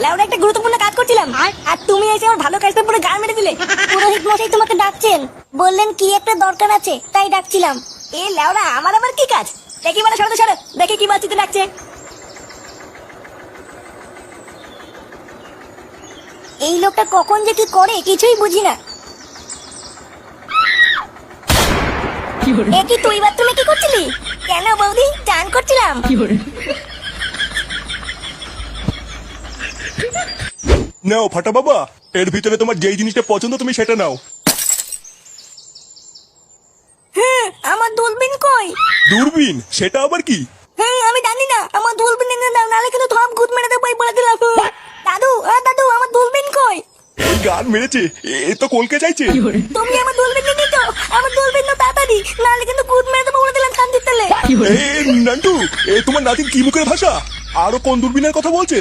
লেওরা একটা গুরুত্বপূর্ণ কাজ করছিলাম আর তুমি এসে আমার ভালো কাজটা পুরো গাল মেরে দিলে। পুরোহিত মশাই তোমাকে ডাকছেন, বললেন কি একটা দরকার আছে তাই ডাকছিলাম। এ লেওরা আমার আবার কি কাজ? দেখি মানে সরো সরো, দেখি কি বাচ্চিতে ডাকছে। এই লোকটা কখন যে কি করে কিছুই বুঝি না। এ কি তুই বাথরুমে কি করছিলি? কেন বৌদি? চান করছিলাম। নাও ফাটা বাবা, এর ভিতরে তোমার যেই জিনিসটা পছন্দ তুমি সেটা নাও। হ্যাঁ, আমার দূরবীন কই? দূরবীন? সেটা আবার কি? হ্যাঁ আমি জানি না, আমার দূরবীন এনে দাও, নাহলে কিন্তু ধপ গুদ মেরে দেবো বলে দিলাম। দাদু দাদু, আমার দূরবীন কই? এই গান মেরেছে, এ তো কলকে চাইছে। তুমি আমার দূরবীন নিয়ে নিতো, আমার দূরবীন না তাড়াতাড়ি, নাহলে কিন্তু গুদ মেরে দেবো বলে দিলাম কান্দির তেলে। এ নান্টু, এ তোমার নাতির কি মুখের ভাষা? আরো কোন দূরবীনের কথা বলছে?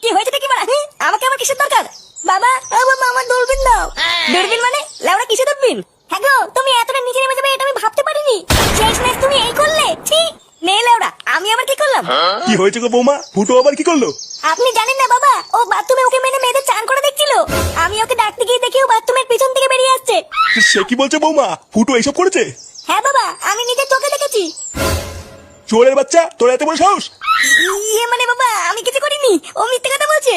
কি হয়েছে দেখি বলা, আমাকে আমার কিসের দরকার? বাবা ও বাবা, আমার দূরবীন দাও। দূরবীন মানে? লেওড়া কিসের দূরবীন? হ্যাঁ গো, তুমি এতটা নিচে নেমে যাবে এটা আমি ভাবতে পারিনি। শেষ মেশ তুমি এই করলে? ঠিক নে লেওড়া, আমি আবার কি করলাম? কি হয়েছে গো বৌমা? ফুটো আবার কি করলো? আপনি জানেন না বাবা, ও বাথরুমে ওকে মেনে মেয়েদের চান করে দেখছিল। আমি ওকে ডাকতে গিয়ে দেখি ও বাথরুমের পিছন থেকে বেরিয়ে আসছে। সে কি বলছে বৌমা? ফুটো এইসব করেছে? হ্যাঁ বাবা, আমি নিজের চোখে দেখেছি। চোরের বাচ্চা, তোর এত বড় সাহস? ইয়ে মানে বাবা, আমি কিছু করিনি, ও মিথ্যে কথা বলছে।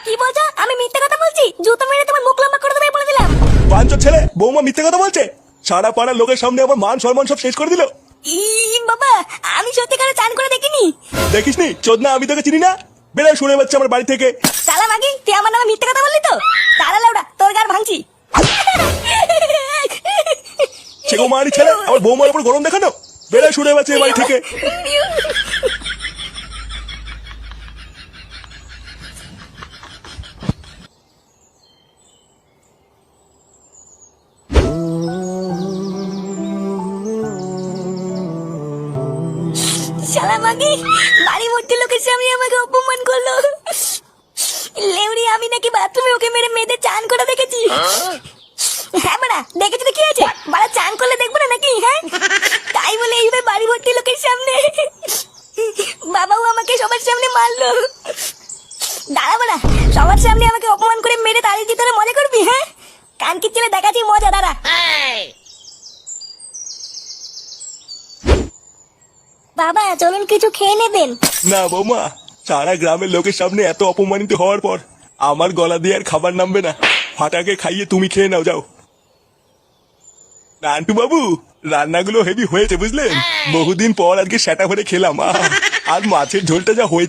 কি বলছো? আমি মিথ্যে কথা বলছি? জুতো মেরে তোমার মুখ লম্বা করে দেবে বলে দিলাম। বাঞ্চোর ছেলে, বৌমা মিথ্যে কথা বলছে। সারা পাড়ার লোকের সামনে আমার মান সম্মান সব শেষ করে দিল। বাবা, আমি সত্যিকারে চান করে দেখিনি। দেখিসনি চোদনা, আমি তোকে চিনি না। বেড়ে শুনে বাচ্চা আমার বাড়ি থেকে। সালা মাগি, তুই আমার নামে মিথ্যে কথা বললি তো? তারা লাউডা, তোর গার ভাঙছি। ছেগো মারি ছেলে, আমার বৌমার উপর গরম দেখানো। বেড়ে শুনে বাচ্চা বাড়ি থেকে। শালা মাগি, বাড়ি ভর্তি লোকের সামনে আমাকে অপমান করলো। লেউরি, আমি নাকি বাথরুমে ওকে মেরে মেয়েদের চান করে দেখেছি। হ্যাঁ বাড়া, দেখেছি তো কি আছে? বাড়া চান করলে দেখবো না নাকি? হ্যাঁ, তাই বলে এইভাবে বাড়ি ভর্তি লোকের সামনে বাবাও আমাকে সবার সামনে মারলো। দাঁড়া বাড়া, সবার সামনে আমাকে অপমান করে মেরে তাড়িয়ে দিয়ে তোরা মজা করবি? হ্যাঁ, কান কি ছেলে দেখাচ্ছি মজা, দাঁড়া। বাবা চলুন কিছু খেয়ে নেবেন। না বৌমা, সারা গ্রামের লোকের সামনে এত অপমানিত হওয়ার পর আমার গলা দিয়ে আর খাবার নামবে না। ফাটাকে খাইয়ে তুমি খেয়ে নাও, যাও। নান্টু বাবু, রান্নাগুলো হেভি হয়েছে বুঝলেন। বহুদিন পর আজকে সেটা ভরে খেলাম। আর মাছের ঝোলটা যা হয়েছে।